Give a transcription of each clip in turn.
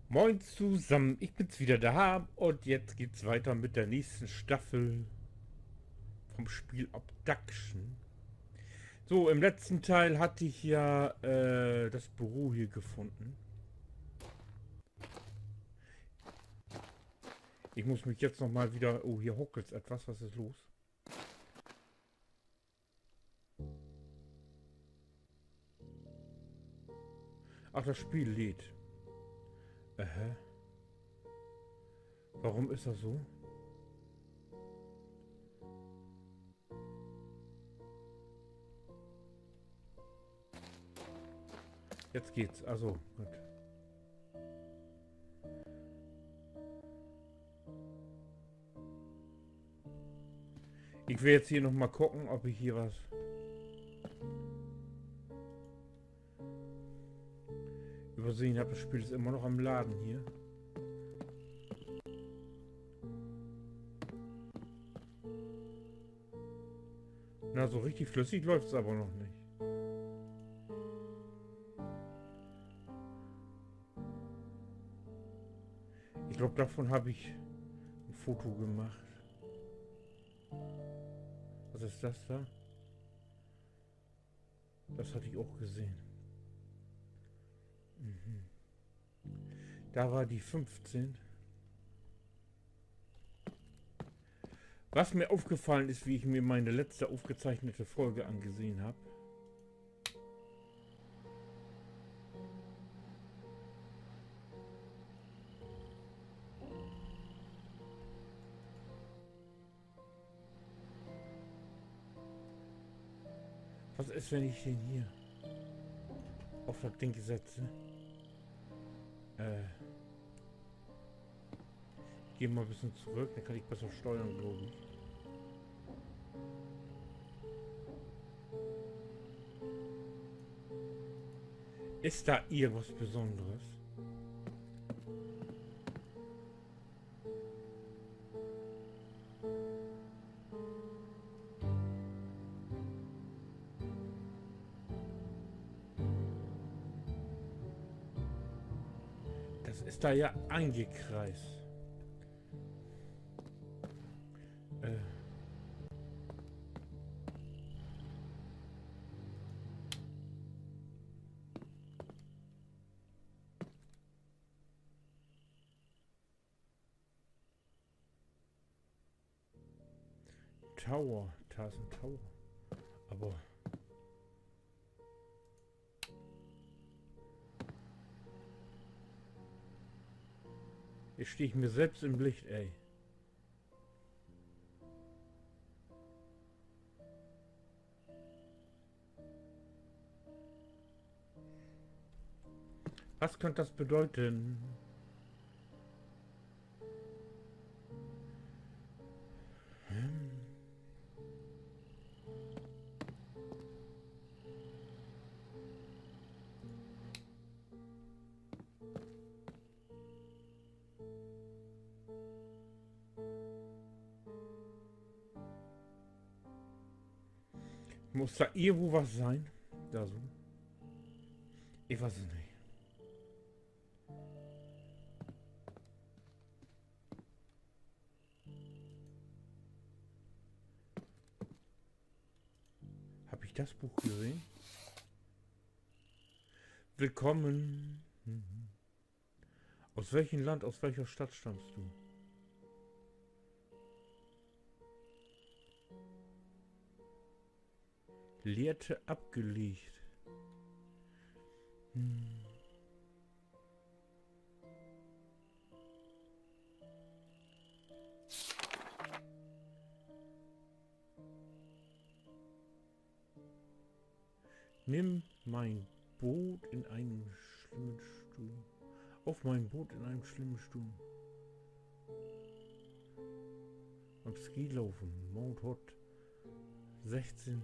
Moin zusammen, ich bin's wieder da und jetzt geht's weiter mit der nächsten Staffel vom Spiel Obduction. So, im letzten Teil hatte ich ja das Büro hier gefunden. Ich muss mich jetzt nochmal wieder... Oh, hier hockelt's etwas, was ist los? Ach, das Spiel lädt. Warum ist das so? Jetzt geht's, also gut. Ich will jetzt hier nochmal gucken, ob ich hier was... übersehen habe. Das Spiel ist immer noch am Laden hier. Na, so richtig flüssig läuft es aber noch nicht. Ich glaube, davon habe ich ein Foto gemacht. Was ist das da? Das hatte ich auch gesehen. Da war die 15. Was mir aufgefallen ist, wie ich mir meine letzte aufgezeichnete Folge angesehen habe. Was ist, wenn ich den hier auf das Ding setze? Gehe mal ein bisschen zurück, dann kann ich besser steuern, glaube ich. Ist da irgendwas Besonderes? Das ist da ja eingekreist. Tower, da ist ein Tower. Aber jetzt stehe ich mir selbst im Licht, ey. Was könnte das bedeuten? Muss da irgendwo was sein? Da so. Ich weiß es nicht. Habe ich das Buch gesehen? Willkommen. Aus welchem Land, aus welcher Stadt stammst du? Lehrte abgelegt. Nimm mein Boot in einem schlimmen Sturm. Auf mein Boot in einem schlimmen Sturm. Am Skilaufen. Mount Hot. 16.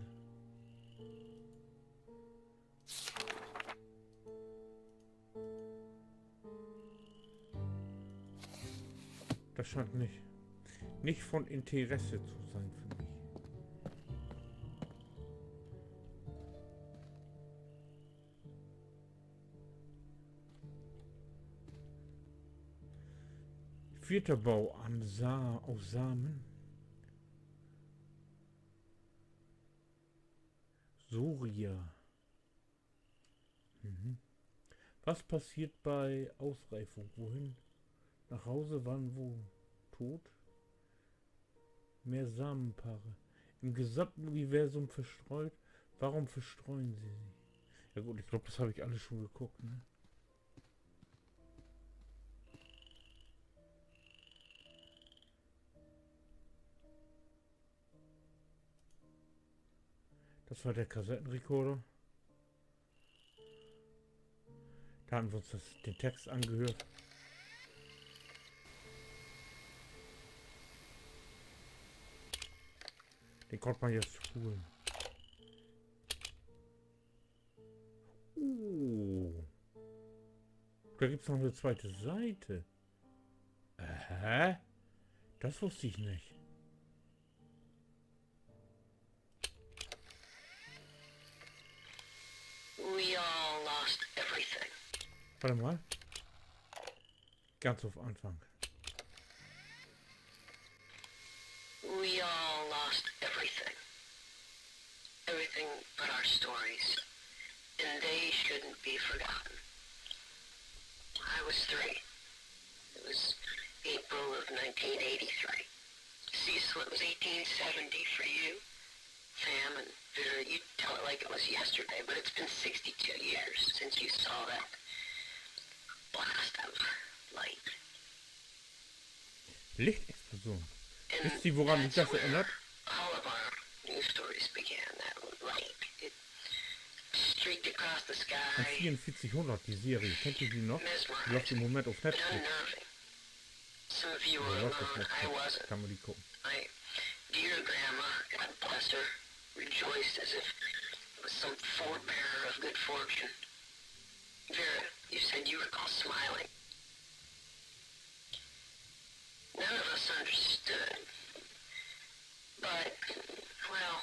Das scheint nicht von Interesse zu sein für mich. Vierter Bau aus Samen. Soria. Was passiert bei Ausreifung? Wohin? Nach Hause, wann, wo? Tot? Mehr Samenpaare. Im gesamten Universum verstreut. Warum verstreuen sie sich? Ja gut, ich glaube, das habe ich alles schon geguckt, ne? Das war der Kassettenrekorder. Da haben wir uns den Text angehört. Den konnte man jetzt spulen. Da gibt es noch eine zweite Seite. Hä? Das wusste ich nicht. We all lost everything. Warte mal. Ganz auf Anfang. We all lost everything. Everything but our stories. And they shouldn't be forgotten. I was 3. It was April of 1983. Cecil, it was 1870 for you. Sam and Vera, you tell it like it was yesterday, but it's been 62 years since you saw that blast of light. Lichtexplosion. And Wisst ihr, woran mich das that's erinnert? where all of our news stories began. That light, it streaked across the An sky, 4400, die Serie. Kennt ihr die noch? Die läuft mesmerizing, im Moment auf but Netflix. unnerving. Some of you Die were läuft auf alone. I Netflix. wasn't. Kann man die gucken. My dear grandma, God bless her, rejoiced as if it was some forebearer of good fortune. Vera, you said you recall smiling. None of us understood. But, well,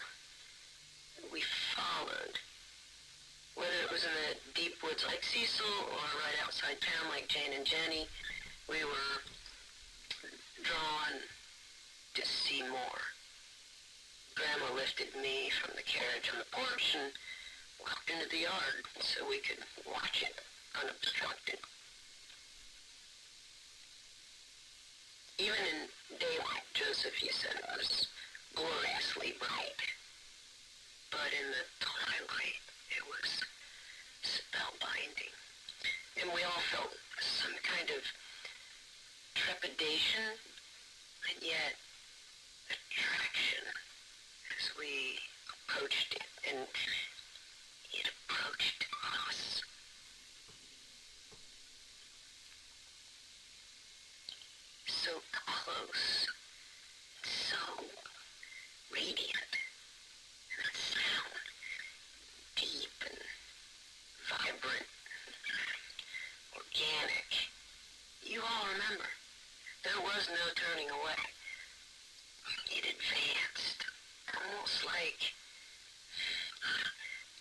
we followed. Whether it was in the deep woods like Cecil or right outside town like Jane and Jenny, we were drawn to see more. Grandma lifted me from the carriage on the porch and walked into the yard so we could watch it unobstructed. Even in daylight, Joseph, you said it was gloriously bright. But in the twilight, it was spellbinding. And we all felt some kind of trepidation, and yet attraction as we approached it, and it approached us. So close, so radiant, and that sound, deep and vibrant, organic. You all remember, there was no turning away. It advanced, almost like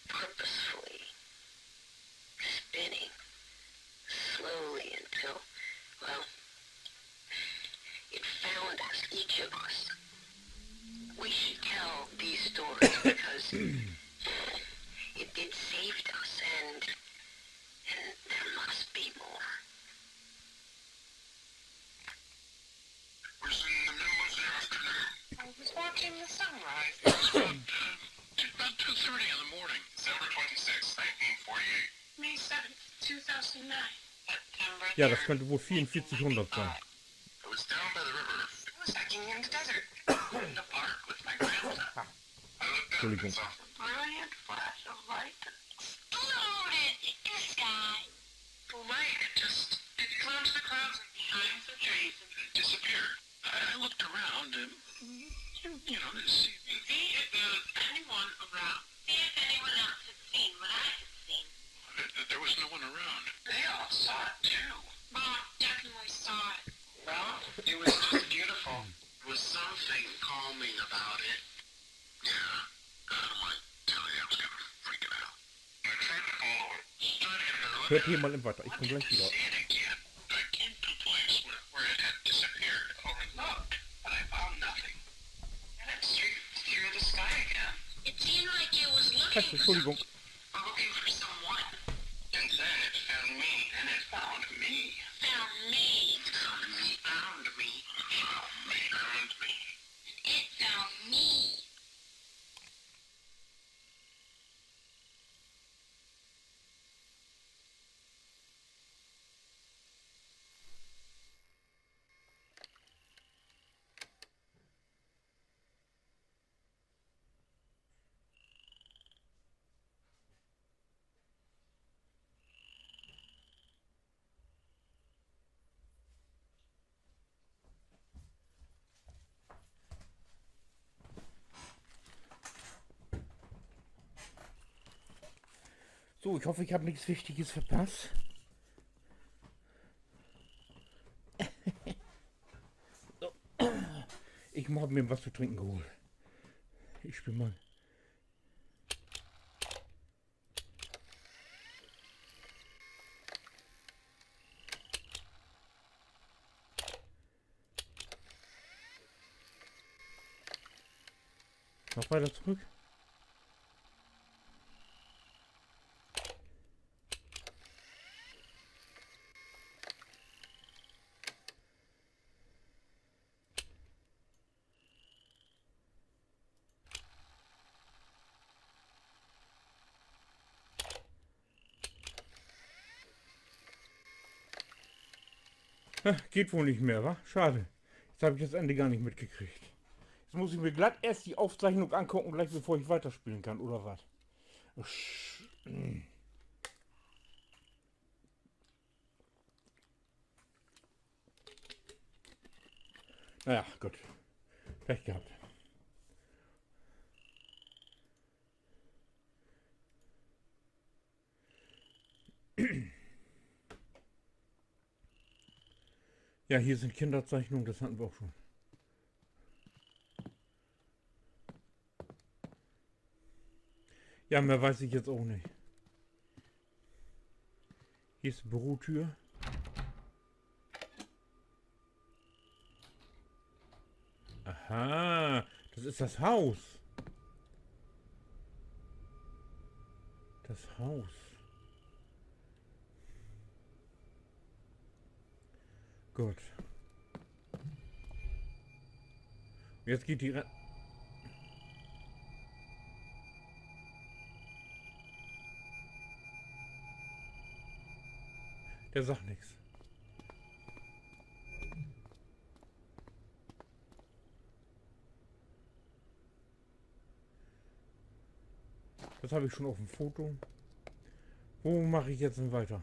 purposefully, spinning slowly until, well, it found us, each of us. We should tell these stories because it saved us, and there must be more. It was in the middle of the afternoon. I was watching the sunrise. It was about 2:30 in the morning. December 26, 1948. May 7th, 2009. September Ja, das könnte wohl 4400 sein. I was down by the river. I was hiking in the desert. In the park with my grandmother. I looked up and saw a brilliant flash of light that exploded in the sky. The light, it flew into the clouds and behind the trees and it disappeared. I looked around and, to see if there was anyone around. See if anyone else had seen what I had seen. There was no one around. They all saw it too. Bob definitely saw it. Well, it was just beautiful. There was something calming about it. Yeah, I don't want to tell you, I was kind of freaking out. I tried to follow it. Started to look Hört hier mal im Weiter. Ich komme gleich wieder. see it again. I came to a place where it had disappeared. Fresse, Entschuldigung. I'm looking for someone. And then it found me. And it found me. Found me. Found me. Found me. Found me. Found me. It found me. So, ich hoffe, ich habe nichts Wichtiges verpasst. So. Ich habe mir was zu trinken geholt. Ich spiele mal. Noch weiter zurück. Geht wohl nicht mehr, wa? Schade. Jetzt habe ich das Ende gar nicht mitgekriegt. Jetzt muss ich mir glatt erst die Aufzeichnung angucken, gleich bevor ich weiterspielen kann, oder was? Naja, gut. Pech gehabt. Ja, hier sind Kinderzeichnungen, das hatten wir auch schon. Ja, mehr weiß ich jetzt auch nicht. Hier ist die Bürotür. Aha, das ist das Haus. Das Haus. Gut. Jetzt geht die... Der sagt nichts. Das habe ich schon auf dem Foto. Wo mache ich jetzt denn weiter?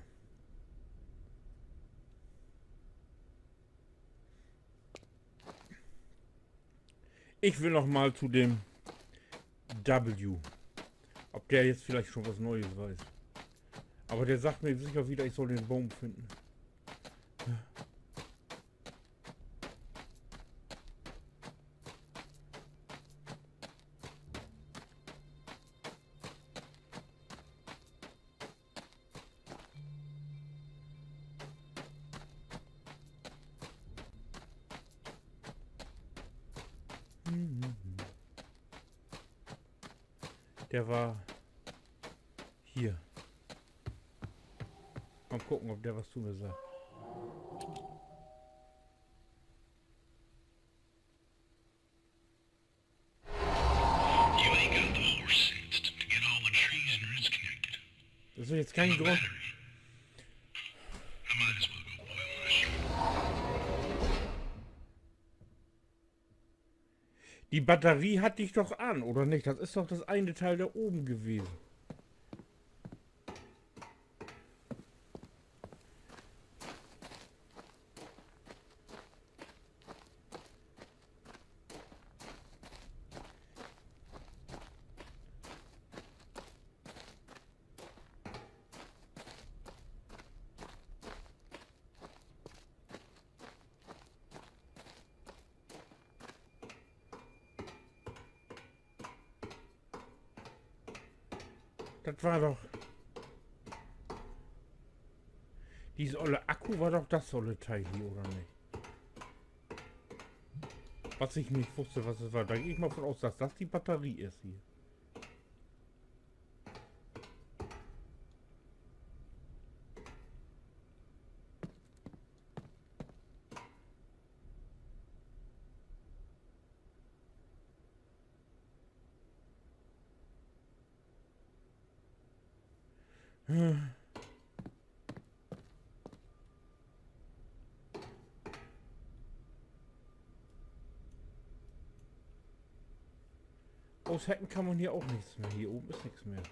Ich will noch mal zu dem W. Ob der jetzt vielleicht schon was Neues weiß. Aber der sagt mir sicher wieder, ich soll den Baum finden. Der war hier. Mal gucken, ob der was zu mir sagt. You ain't got the whole system to get all the trees and roots connected. Das ist jetzt kein Grund. I might as well go boil my shirt. Die Batterie hatte ich doch an, oder nicht? Das ist doch das eine Teil da oben gewesen. Das war doch... Dieses olle Akku war doch das olle Teil hier, oder nicht? Was ich nicht wusste, was es war. Da gehe ich mal von aus, dass das die Batterie ist hier. Aushacken kann man hier auch nichts mehr. Hier oben ist nichts mehr.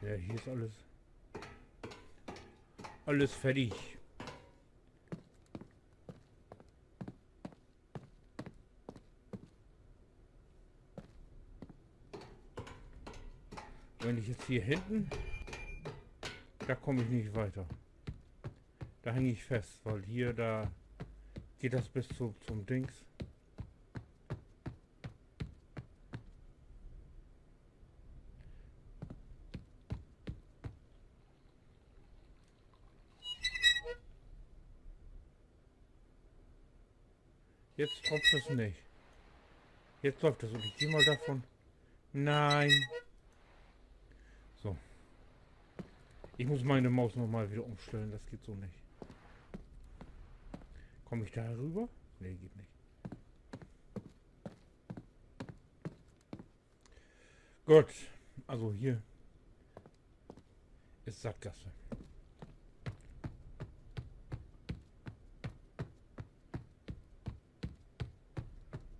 Ja, hier ist alles fertig. Wenn ich jetzt hier hinten, da komme ich nicht weiter. Da hänge ich fest, weil hier, da geht das bis zum Dings. Jetzt tropft es nicht. Jetzt läuft das und ich gehe mal davon. Nein. So. Ich muss meine Maus nochmal wieder umstellen. Das geht so nicht. Komme ich da rüber? Nee, geht nicht. Gut. Also hier ist Sackgasse.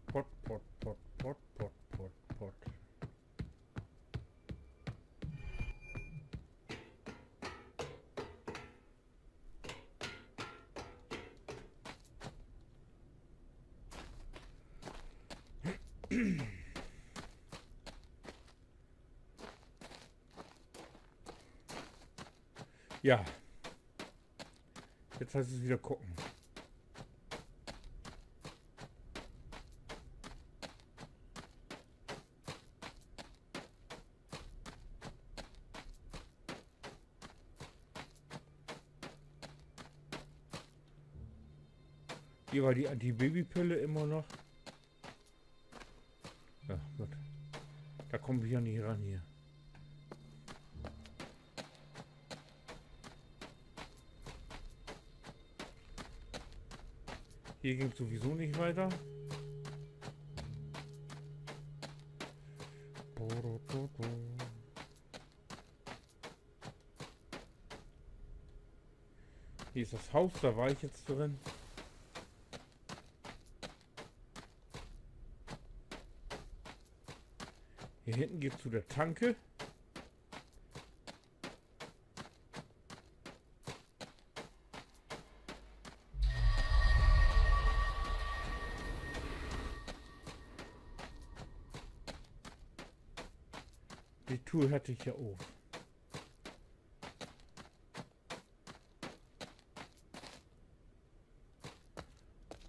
Pot, pot, pot, pot, pot, pot, pot. Ja. Jetzt heißt es wieder gucken. Hier war die Antibabypille immer noch. Ja, gut. Da kommen wir ja nicht ran hier. Hier ging es sowieso nicht weiter. Hier ist das Haus, da war ich jetzt drin. Hier hinten geht es zu der Tanke. Die Tour hatte ich ja auch.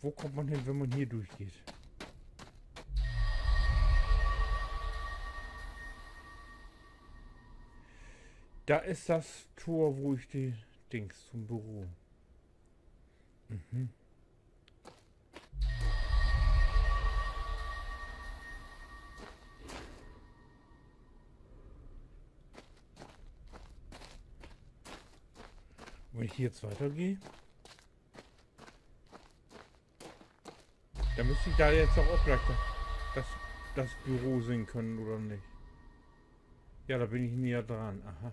Wo kommt man hin, wenn man hier durchgeht? Da ist das Tor, wo ich die Dings zum Büro. Mhm. Wenn ich hier jetzt weitergehe, dann müsste ich da jetzt auch gleich das Büro sehen können, oder nicht? Ja, da bin ich näher dran. Aha.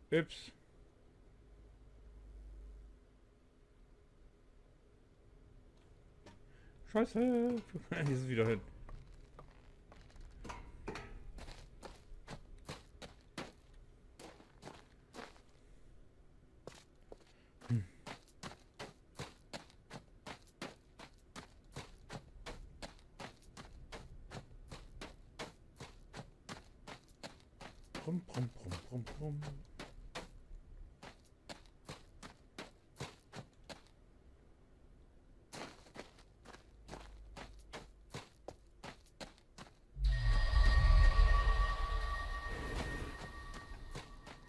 Ups. Scheiße. Hier ist es wieder hin. Brumm, brumm, brumm, brumm, brumm.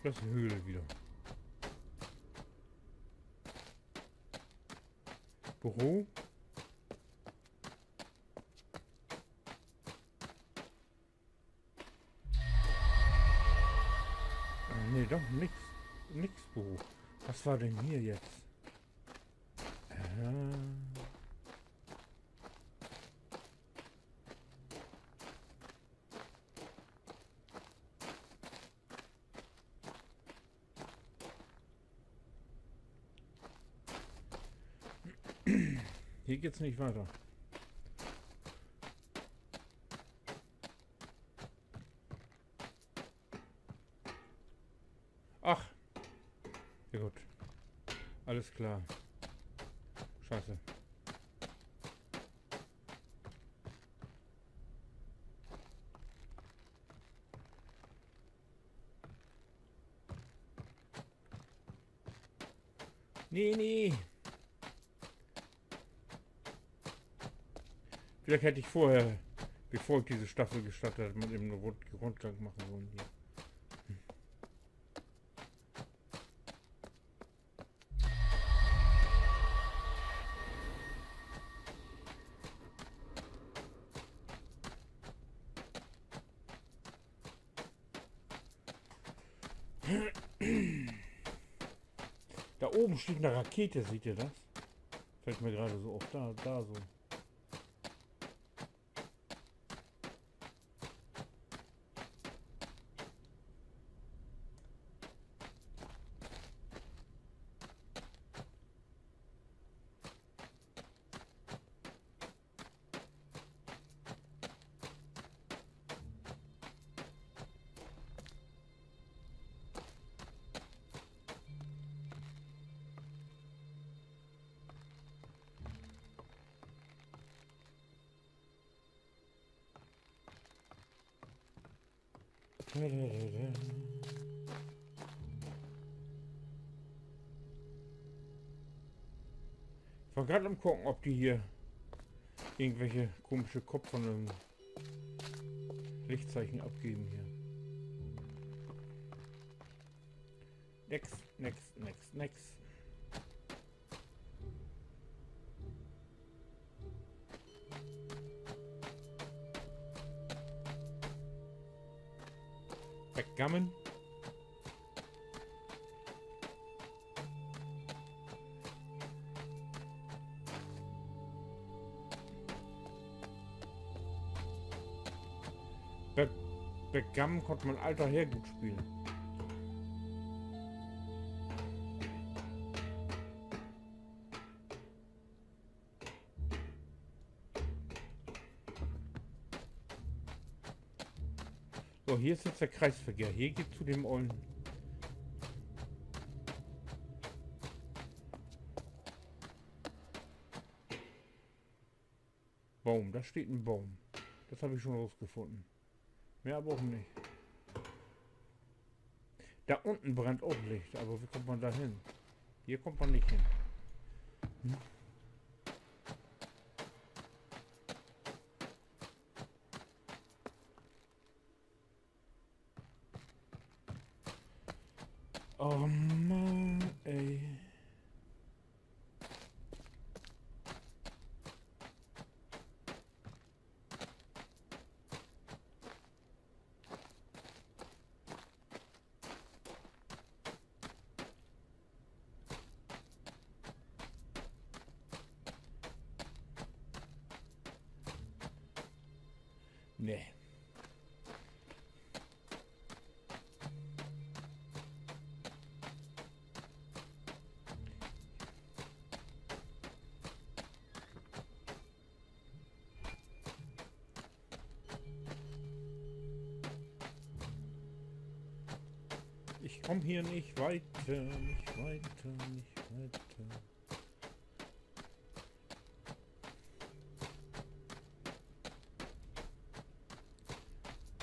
Das ist eine Höhle wieder. Büro. Nee, doch nix. Nix Büro. Was war denn hier jetzt? Hier geht's nicht weiter. Ach. Ja gut. Alles klar. Scheiße. Nee, nee. Vielleicht hätte ich vorher, bevor ich diese Staffel gestartet habe, mit dem Rundgang machen sollen hier. Da oben steht eine Rakete, seht ihr das? Fällt mir gerade so auf, da so. Ich war gerade am gucken, ob die hier irgendwelche komische Kopf von einem Lichtzeichen abgeben hier. Next. Backgammon. Backgammon konnte man alter her gut spielen. So, hier ist jetzt der Kreisverkehr. Hier geht zu dem ollen. Baum, da steht ein Baum. Das habe ich schon rausgefunden. Mehr aber auch nicht. Da unten brennt auch Licht, aber wie kommt man da hin? Hier kommt man nicht hin. Oh Mann, ey. Nee. Ich komme hier nicht weiter, nicht weiter.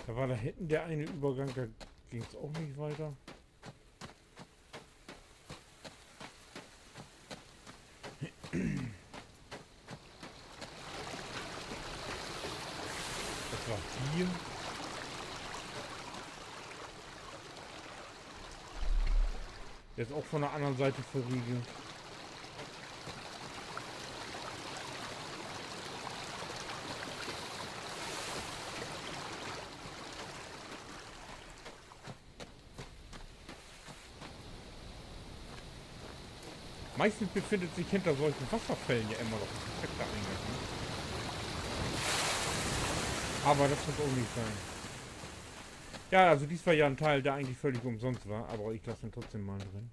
Da war da hinten der eine Übergang, da ging es auch nicht weiter. Das war hier. Der ist auch von der anderen Seite verriegelt. Meistens befindet sich hinter solchen Wasserfällen ja immer noch ein perfekter Eingang. Ne? Aber das wird auch nicht sein. Ja, also dies war ja ein Teil, der eigentlich völlig umsonst war, aber ich lasse ihn trotzdem mal drin.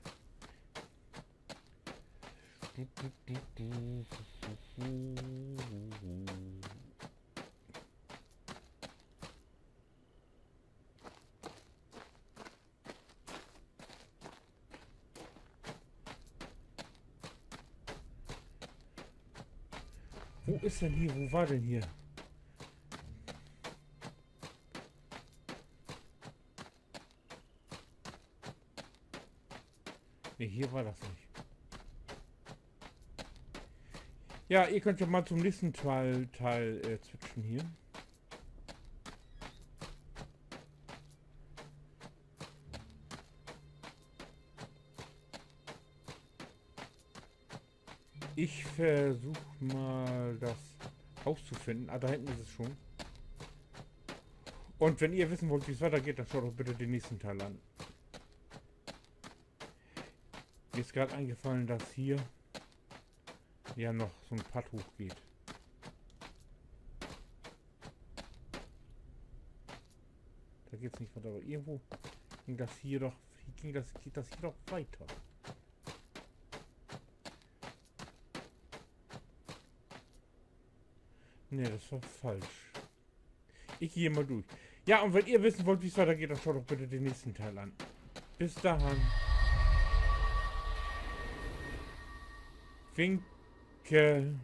Wo ist denn hier? Wo war denn hier? Ne, hier war das nicht. Ja, ihr könnt ja mal zum nächsten Teil switchen hier. Ich versuche mal das Haus zu finden. Ah, da hinten ist es schon. Und wenn ihr wissen wollt, wie es weitergeht, dann schaut doch bitte den nächsten Teil an. Mir ist gerade eingefallen, dass hier ja noch so ein Pad hochgeht. Da geht es nicht weiter, aber irgendwo ging das hier doch, geht das hier doch weiter. Ne, das war falsch. Ich gehe mal durch. Ja, und wenn ihr wissen wollt, wie es weitergeht, dann schaut doch bitte den nächsten Teil an. Bis dahin. Winke.